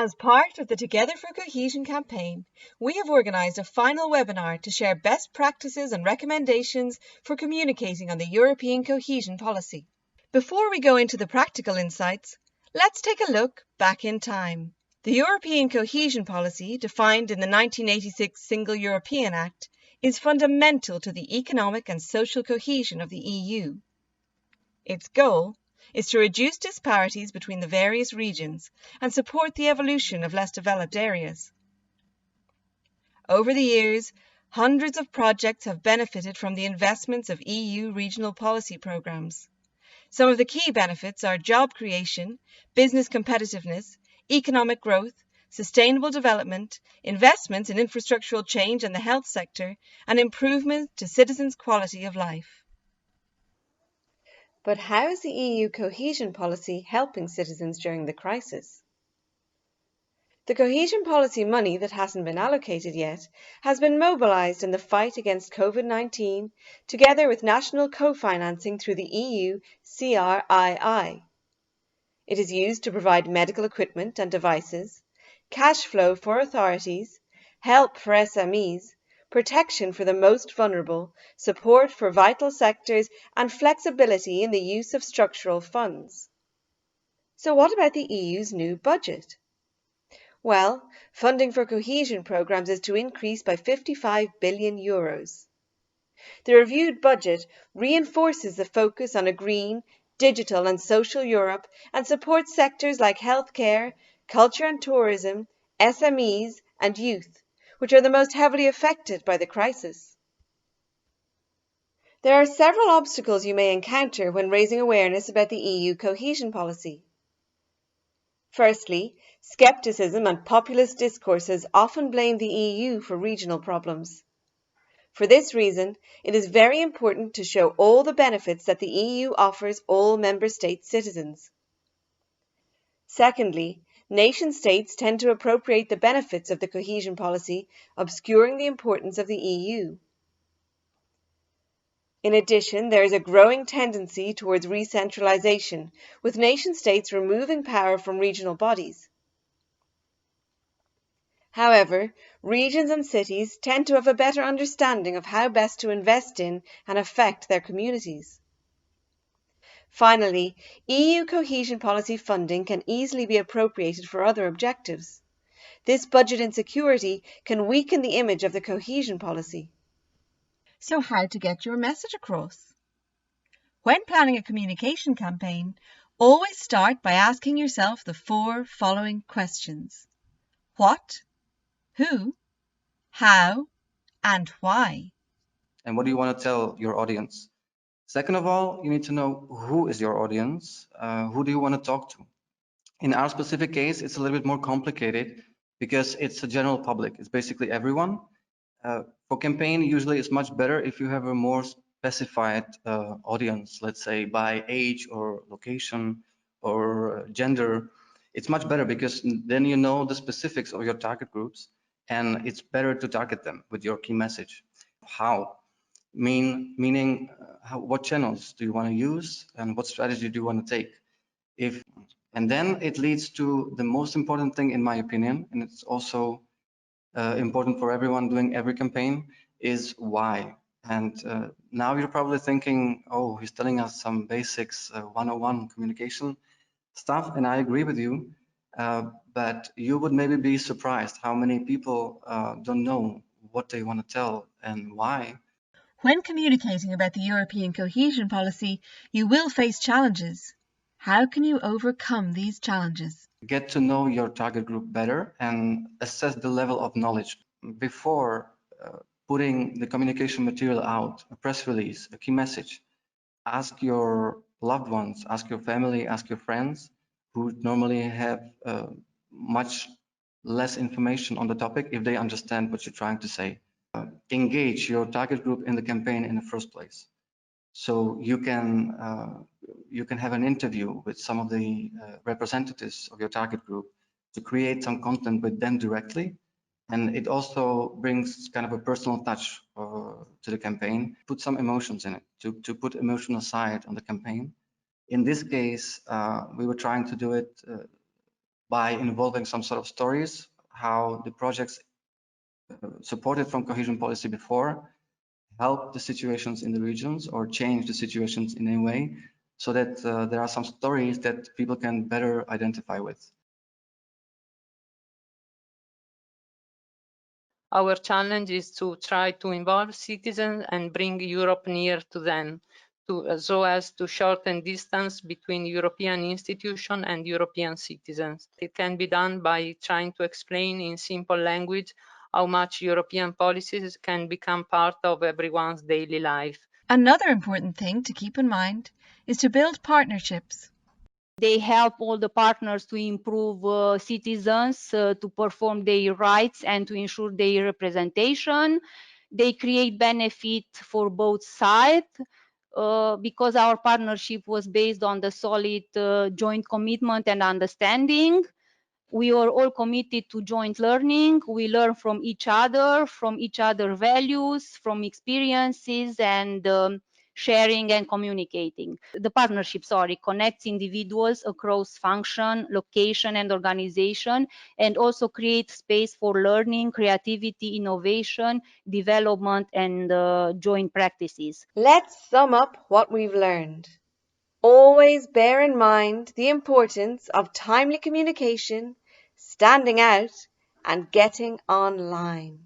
As part of the Together for Cohesion campaign, we have organised a final webinar to share best practices and recommendations for communicating on the European cohesion policy. Before we go into the practical insights, let's take a look back in time. The European cohesion policy, defined in the 1986 Single European Act, is fundamental to the economic and social cohesion of the EU. Its goal is to reduce disparities between the various regions and support the evolution of less developed areas. Over the years, hundreds of projects have benefited from the investments of EU regional policy programmes. Some of the key benefits are job creation, business competitiveness, economic growth, sustainable development, investments in infrastructural change and the health sector, and improvement to citizens' quality of life. But how is the EU cohesion policy helping citizens during the crisis? The cohesion policy money that hasn't been allocated yet has been mobilised in the fight against COVID-19, together with national co-financing through the EU CRII. It is used to provide medical equipment and devices, cash flow for authorities, help for SMEs, protection for the most vulnerable, support for vital sectors, and flexibility in the use of structural funds. So what about the EU's new budget? Well, funding for cohesion programmes is to increase by €55 billion. The reviewed budget reinforces the focus on a green, digital and social Europe and supports sectors like healthcare, culture and tourism, SMEs and youth, which are the most heavily affected by the crisis. There are several obstacles you may encounter when raising awareness about the EU cohesion policy. Firstly, scepticism and populist discourses often blame the EU for regional problems. For this reason, it is very important to show all the benefits that the EU offers all member state citizens. Secondly, nation-states tend to appropriate the benefits of the cohesion policy, obscuring the importance of the EU. In addition, there is a growing tendency towards re-centralisation, with nation-states removing power from regional bodies. However, regions and cities tend to have a better understanding of how best to invest in and affect their communities. Finally, EU cohesion policy funding can easily be appropriated for other objectives. This budget insecurity can weaken the image of the cohesion policy. So how to get your message across? When planning a communication campaign, always start by asking yourself the 4 following questions. What? Who? How? And why? And what do you want to tell your audience? Second of all, you need to know who is your audience, who do you want to talk to? In our specific case, it's a little bit more complicated because it's a general public. It's basically everyone. For campaign, usually it's much better if you have a more specified audience, let's say by age or location or gender. It's much better because then you know the specifics of your target groups and it's better to target them with your key message. How? Meaning what channels do you want to use and what strategy do you want to take? And then it leads to the most important thing in my opinion, and it's also important for everyone doing every campaign, is why. And now you're probably thinking, oh, he's telling us some basics 101 communication stuff, and I agree with you, but you would maybe be surprised how many people don't know what they want to tell and why. When communicating about the European cohesion policy, you will face challenges. How can you overcome these challenges? Get to know your target group better and assess the level of knowledge. Before putting the communication material out, a press release, a key message, ask your loved ones, ask your family, ask your friends who normally have much less information on the topic if they understand what you're trying to say. Engage your target group in the campaign in the first place. So you can have an interview with some of the representatives of your target group to create some content with them directly. And it also brings kind of a personal touch to the campaign, put some emotions in it, to put emotional side on the campaign. In this case, we were trying to do it by involving some sort of stories, how the projects supported from cohesion policy before help the situations in the regions or change the situations in a way, so that there are some stories that people can better identify with. Our challenge is to try to involve citizens and bring Europe near to them, so as to shorten distance between European institutions and European citizens. It can be done by trying to explain in simple language how much European policies can become part of everyone's daily life. Another important thing to keep in mind is to build partnerships. They help all the partners to improve citizens to perform their rights and to ensure their representation. They create benefit for both sides because our partnership was based on the solid joint commitment and understanding. We are all committed to joint learning. We learn from each other values, from experiences, and sharing and communicating. The partnership, connects individuals across function, location, and organization, and also creates space for learning, creativity, innovation, development, and joint practices. Let's sum up what we've learned. Always bear in mind the importance of timely communication, standing out, and getting online.